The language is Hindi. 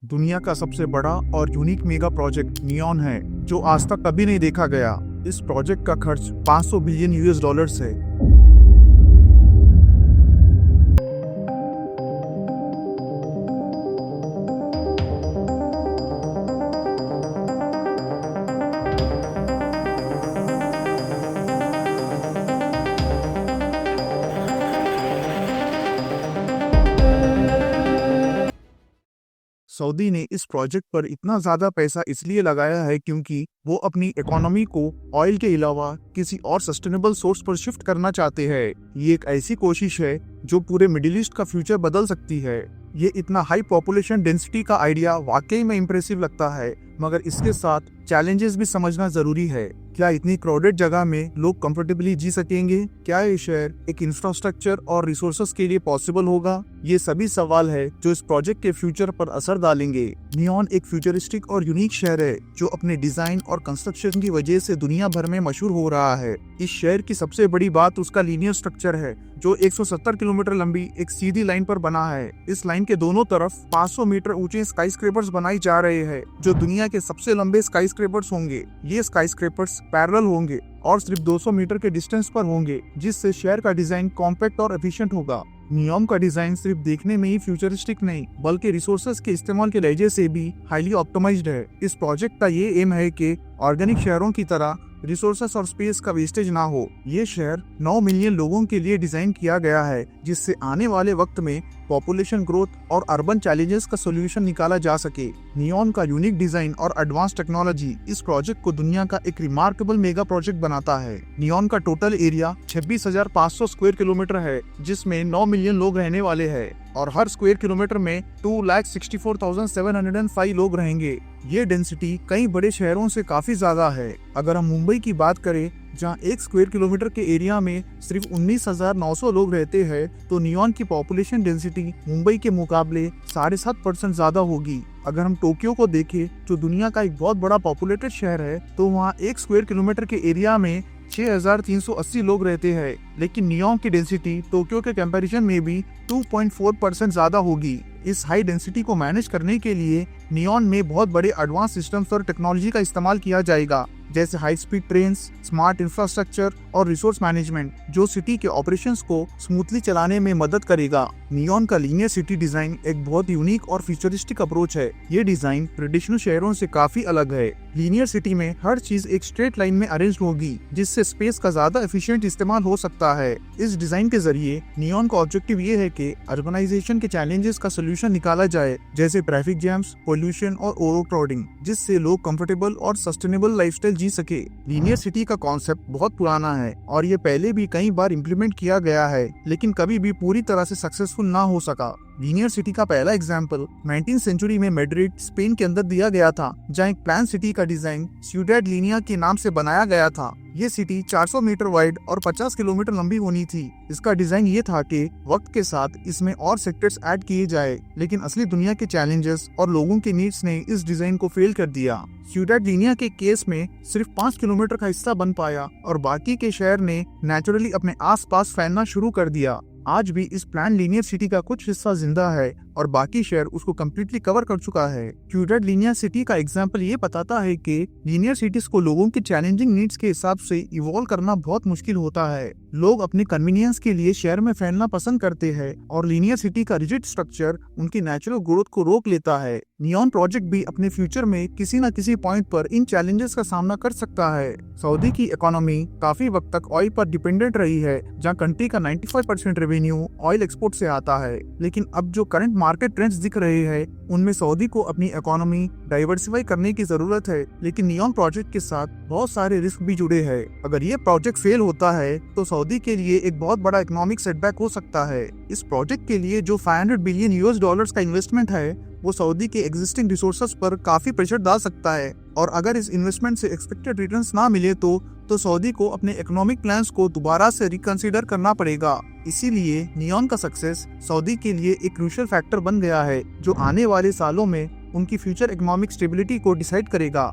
दुनिया का सबसे बड़ा और यूनिक मेगा प्रोजेक्ट नियॉन है, जो आज तक कभी नहीं देखा गया। इस प्रोजेक्ट का खर्च 500 बिलियन यूएस डॉलर्स है। सऊदी ने इस प्रोजेक्ट पर इतना ज्यादा पैसा इसलिए लगाया है क्योंकि वो अपनी इकोनॉमी को ऑयल के अलावा किसी और सस्टेनेबल सोर्स पर शिफ्ट करना चाहते हैं। ये एक ऐसी कोशिश है जो पूरे मिडिल ईस्ट का फ्यूचर बदल सकती है। ये इतना हाई पॉपुलेशन डेंसिटी का आइडिया वाकई में इम्प्रेसिव लगता है, मगर इसके साथ चैलेंजेस भी समझना जरूरी है। क्या इतनी क्राउडेड जगह में लोग कंफर्टेबली जी सकेंगे? क्या ये शहर एक इंफ्रास्ट्रक्चर और रिसोर्सेज के लिए पॉसिबल होगा? ये सभी सवाल है जो इस प्रोजेक्ट के फ्यूचर पर असर डालेंगे। नियॉन एक फ्यूचरिस्टिक और यूनिक शहर है जो अपने डिजाइन और कंस्ट्रक्शन की वजह से दुनिया भर में मशहूर हो रहा है। इस शहर की सबसे बड़ी बात उसका लीनियर स्ट्रक्चर है, जो 170 किलोमीटर लंबी एक सीधी लाइन पर बना है। इस लाइन के दोनों तरफ 500 मीटर ऊंचे स्काईस्क्रेपर्स बनाए जा रहे हैं, जो दुनिया के सबसे लंबे स्काईस्क्रेपर्स होंगे। ये स्काईस्क्रेपर्स पैरेलल होंगे और सिर्फ 200 मीटर के डिस्टेंस पर होंगे, जिससे शहर का डिजाइन कॉम्पैक्ट और एफिशिएंट होगा। नियॉन का डिजाइन सिर्फ देखने में ही फ्यूचरिस्टिक नहीं, बल्कि रिसोर्सेज के इस्तेमाल के लहजे से भी हाईली ऑप्टिमाइज्ड है। इस प्रोजेक्ट का ये एम है कि ऑर्गेनिक शहरों की तरह रिसोर्सेस और स्पेस का वेस्टेज ना हो। ये शहर 9 मिलियन लोगों के लिए डिजाइन किया गया है, जिससे आने वाले वक्त में पॉपुलेशन ग्रोथ और अर्बन चैलेंजेस का सोल्यूशन निकाला जा सके। नियॉन का यूनिक डिजाइन और एडवांस टेक्नोलॉजी इस प्रोजेक्ट को दुनिया का एक रिमार्केबल मेगा प्रोजेक्ट बनाता है। नियॉन का टोटल एरिया 26,500 स्क्वायर किलोमीटर है, जिसमें 9 मिलियन लोग रहने वाले हैं और हर स्क्वायर किलोमीटर में 2,64,705 लोग रहेंगे। ये डेंसिटी कई बड़े शहरों से काफी ज्यादा है। अगर हम मुंबई की बात करें, जहां 1 स्क्वायर किलोमीटर के एरिया में सिर्फ 19,900 लोग रहते हैं, तो नियॉन की पॉपुलेशन डेंसिटी मुंबई के मुकाबले 7.5% ज्यादा होगी। अगर हम टोक्यो को देखें, जो दुनिया का एक बहुत बड़ा पॉपुलेटेड शहर है, तो वहाँ 1 स्क्वायर किलोमीटर के एरिया में 6,380 लोग रहते हैं, लेकिन नियॉन की डेंसिटी टोक्यो के कंपैरिजन में भी 2.4% ज्यादा होगी। इस हाई डेंसिटी को मैनेज करने के लिए नियॉन में बहुत बड़े एडवांस सिस्टम्स और टेक्नोलॉजी का इस्तेमाल किया जाएगा, जैसे high speed trains, smart infrastructure और रिसोर्स मैनेजमेंट, जो सिटी के ऑपरेशंस को स्मूथली चलाने में मदद करेगा। नियॉन का लीनियर सिटी डिजाइन एक बहुत यूनिक और फ्यूचरिस्टिक अप्रोच है। ये डिजाइन ट्रेडिशनल शहरों से काफी अलग है। लीनियर सिटी में हर चीज एक स्ट्रेट लाइन में अरेंज होगी, जिससे स्पेस का ज्यादा एफिशिएंट इस्तेमाल हो सकता है। इस डिजाइन के जरिए नियॉन का ऑब्जेक्टिव ये है कि अर्बनाइजेशन के चैलेंजेस का सोल्यूशन निकाला जाए, जैसे ट्रैफिक जैम्स, पोल्यूशन और ओवरक्राउडिंग, जिससे लोग कंफर्टेबल और सस्टेनेबल लाइफस्टाइल जी सके। लीनियर सिटी का कॉन्सेप्ट बहुत पुराना है और ये पहले भी कई बार इम्प्लीमेंट किया गया है, लेकिन कभी भी पूरी तरह से सक्सेसफुल ना हो सका। लीनियर सिटी का पहला एग्जाम्पल 19th सेंचुरी में मैड्रिड, स्पेन के अंदर दिया गया था, जहाँ एक प्लान सिटी का डिजाइन सियुडेड लिनिया के नाम से बनाया गया था। ये सिटी 400 मीटर वाइड और 50 किलोमीटर लंबी होनी थी। इसका डिजाइन ये था कि वक्त के साथ इसमें और सेक्टर्स ऐड किए जाए, लेकिन असली दुनिया के चैलेंजेस और लोगों के नीड्स ने इस डिजाइन को फेल कर दिया। सियुडेड लिनिया के केस में सिर्फ 5 किलोमीटर का हिस्सा बन पाया और बाकी के शहर ने नेचुरली अपने आसपास फैलना शुरू कर दिया। आज भी इस प्लान लीनियर सिटी का कुछ हिस्सा जिंदा है और बाकी शहर उसको कम्प्लीटली कवर कर चुका है। सियुडेड लिनिया सिटी का एग्जाम्पल ये बताता है कि लीनियर सिटीज को लोगों के चैलेंजिंग नीड्स के हिसाब से इवॉल्व करना बहुत मुश्किल होता है। लोग अपने कन्वीनियंस के लिए शहर में फैलना पसंद करते हैं और लीनियर सिटी का रिजिड स्ट्रक्चर उनकी नेचुरल ग्रोथ को रोक लेता है। नियॉन प्रोजेक्ट भी अपने फ्यूचर में किसी न किसी पॉइंट पर इन चैलेंजेस का सामना कर सकता है। सऊदी की इकोनॉमी काफी वक्त तक ऑयल पर डिपेंडेंट रही है, जहाँ कंट्री का 95% रेवेन्यू ऑयल एक्सपोर्ट से आता है। लेकिन अब जो करंट मार्केट ट्रेंड्स दिख रहे हैं, उनमें सऊदी को अपनी इकोनॉमी डाइवर्सिफाई करने की जरूरत है। लेकिन नियॉन प्रोजेक्ट के साथ बहुत सारे रिस्क भी जुड़े हैं। अगर ये प्रोजेक्ट फेल होता है तो सऊदी के लिए एक बहुत बड़ा इकोनॉमिक सेटबैक हो सकता है। इस प्रोजेक्ट के लिए जो 500 बिलियन यूएस डॉलर्स का इन्वेस्टमेंट है, वो सऊदी के एग्जिस्टिंग रिसोर्सेज पर काफी प्रेशर डाल सकता है, और अगर इस इन्वेस्टमेंट से एक्सपेक्टेड रिटर्न्स ना मिले तो सऊदी को अपने इकोनॉमिक प्लान्स को दोबारा से रिकंसीडर करना पड़ेगा। इसीलिए नियॉन का सक्सेस सऊदी के लिए एक क्रूशियल फैक्टर बन गया है, जो आने वाले सालों में उनकी फ्यूचर इकोनॉमिक स्टेबिलिटी को डिसाइड करेगा।